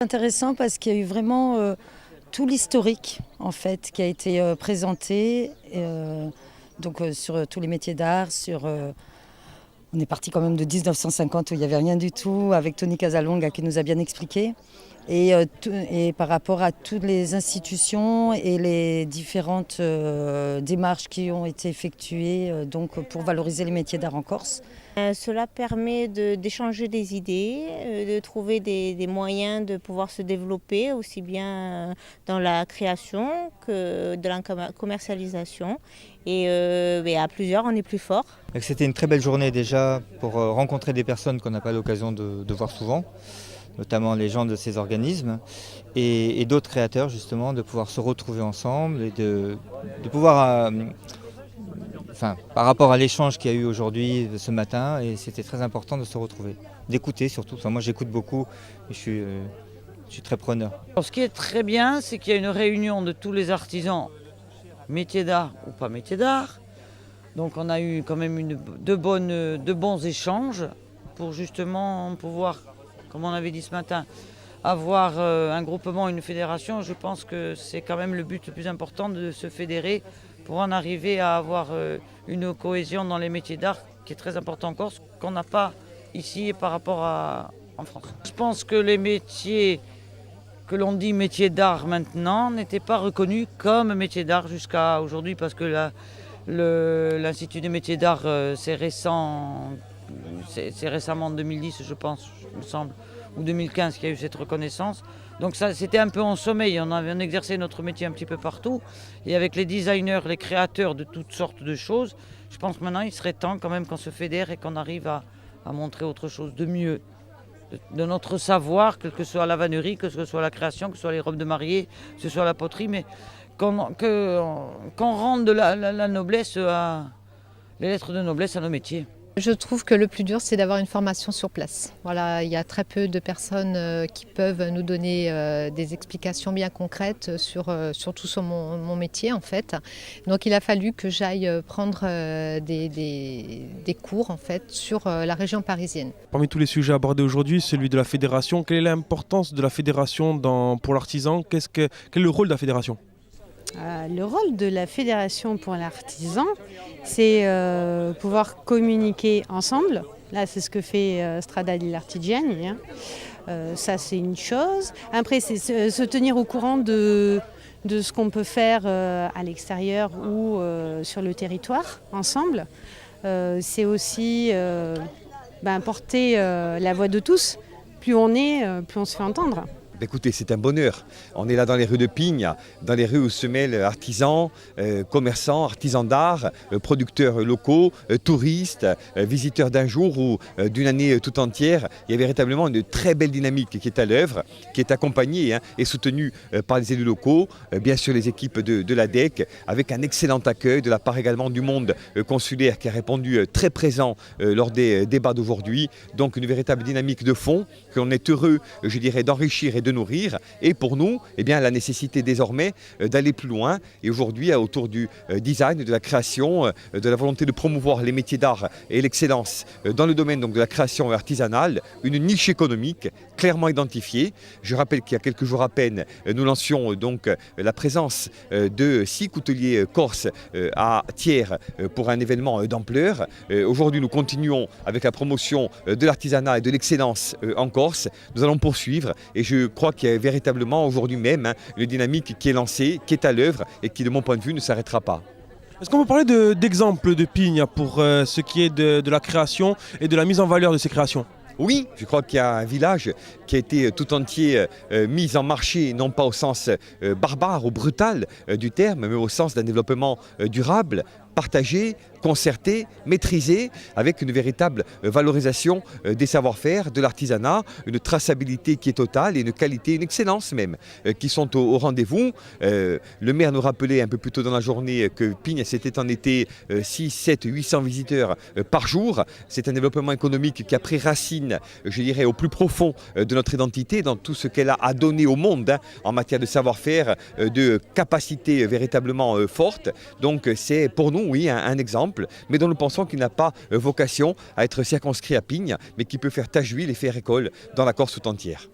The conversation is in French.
Intéressant parce qu'il y a eu vraiment tout l'historique en fait qui a été présenté sur tous les métiers d'art. On est parti quand même de 1950 où il n'y avait rien du tout avec Tony Casalonga qui nous a bien expliqué. Et par rapport à toutes les institutions et les différentes démarches qui ont été effectuées pour valoriser les métiers d'art en Corse. Cela permet d'échanger des idées, de trouver des moyens de pouvoir se développer aussi bien dans la création que de la commercialisation. Et à plusieurs, on est plus fort. C'était une très belle journée déjà pour rencontrer des personnes qu'on n'a pas l'occasion de voir souvent, notamment les gens de ces organismes et d'autres créateurs justement, de pouvoir se retrouver ensemble et de pouvoir, par rapport à l'échange qu'il y a eu aujourd'hui, ce matin, et c'était très important de se retrouver, d'écouter surtout. Moi j'écoute beaucoup et je suis très preneur. Alors, ce qui est très bien, c'est qu'il y a une réunion de tous les artisans, métiers d'art ou pas métiers d'art. Donc on a eu quand même de bons échanges pour justement pouvoir, comme on avait dit ce matin, avoir un groupement, une fédération. Je pense que c'est quand même le but le plus important de se fédérer pour en arriver à avoir une cohésion dans les métiers d'art qui est très important en Corse, qu'on n'a pas ici par rapport en France. Je pense que les métiers que l'on dit métiers d'art maintenant n'étaient pas reconnus comme métiers d'art jusqu'à aujourd'hui parce que l'Institut des métiers d'art, c'est récemment en 2010, je pense, il me semble, ou 2015 qu'il y a eu cette reconnaissance. Donc ça, c'était un peu en sommeil, on exerçait notre métier un petit peu partout. Et avec les designers, les créateurs de toutes sortes de choses, je pense que maintenant il serait temps quand même qu'on se fédère et qu'on arrive à montrer autre chose de mieux. De notre savoir, quelle que soit la vannerie, que ce soit la création, que ce soit les robes de mariée, que ce soit la poterie, mais qu'on rende de la noblesse, les lettres de noblesse à nos métiers. Je trouve que le plus dur, c'est d'avoir une formation sur place. Voilà, il y a très peu de personnes qui peuvent nous donner des explications bien concrètes surtout sur mon métier en fait. Donc il a fallu que j'aille prendre des cours en fait sur la région parisienne. Parmi tous les sujets abordés aujourd'hui, celui de la fédération, quelle est l'importance de la fédération pour l'artisan? Quel est le rôle de la fédération? Le rôle de la fédération pour l'artisan, c'est pouvoir communiquer ensemble. Là, c'est ce que fait Strada degli Artigiani. Ça, c'est une chose. Après, c'est se tenir au courant de ce qu'on peut faire à l'extérieur ou sur le territoire ensemble. C'est aussi porter la voix de tous. Plus on est, plus on se fait entendre. Écoutez, c'est un bonheur. On est là dans les rues de Pigne, dans les rues où se mêlent artisans, commerçants, artisans d'art, producteurs locaux, touristes, visiteurs d'un jour ou d'une année tout entière. Il y a véritablement une très belle dynamique qui est à l'œuvre, qui est accompagnée et soutenue par les élus locaux, bien sûr les équipes de l'ADEC, avec un excellent accueil de la part également du monde consulaire qui a répondu très présent lors des débats d'aujourd'hui. Donc une véritable dynamique de fond que l'on est heureux, je dirais, d'enrichir et de nourrir, et pour nous, la nécessité désormais d'aller plus loin, et aujourd'hui autour du design, de la création, de la volonté de promouvoir les métiers d'art et l'excellence dans le domaine de la création artisanale, une niche économique clairement identifiée. Je rappelle qu'il y a quelques jours à peine, nous lancions la présence de 6 couteliers corses à Thiers pour un événement d'ampleur. Aujourd'hui, nous continuons avec la promotion de l'artisanat et de l'excellence en Corse. Nous allons poursuivre et je crois qu'il y a véritablement aujourd'hui même une dynamique qui est lancée, qui est à l'œuvre et qui, de mon point de vue, ne s'arrêtera pas. Est-ce qu'on peut parler d'exemples de Pigne pour ce qui est de la création et de la mise en valeur de ces créations? Oui, je crois qu'il y a un village qui a été tout entier mis en marché, non pas au sens barbare ou brutal du terme, mais au sens d'un développement durable, partagé, concerté, maîtrisé, avec une véritable valorisation des savoir-faire, de l'artisanat, une traçabilité qui est totale et une qualité, une excellence même, qui sont au rendez-vous. Le maire nous rappelait un peu plus tôt dans la journée que Pigne, c'était en été 6, 7, 800 visiteurs par jour. C'est un développement économique qui a pris racine, je dirais, au plus profond de notre identité, dans tout ce qu'elle a à donner au monde en matière de savoir-faire, de capacité véritablement forte. Donc c'est pour nous, oui, un exemple, mais dont nous pensons qu'il n'a pas vocation à être circonscrit à Pigne, mais qui peut faire tache d'huile et faire école dans la Corse tout entière.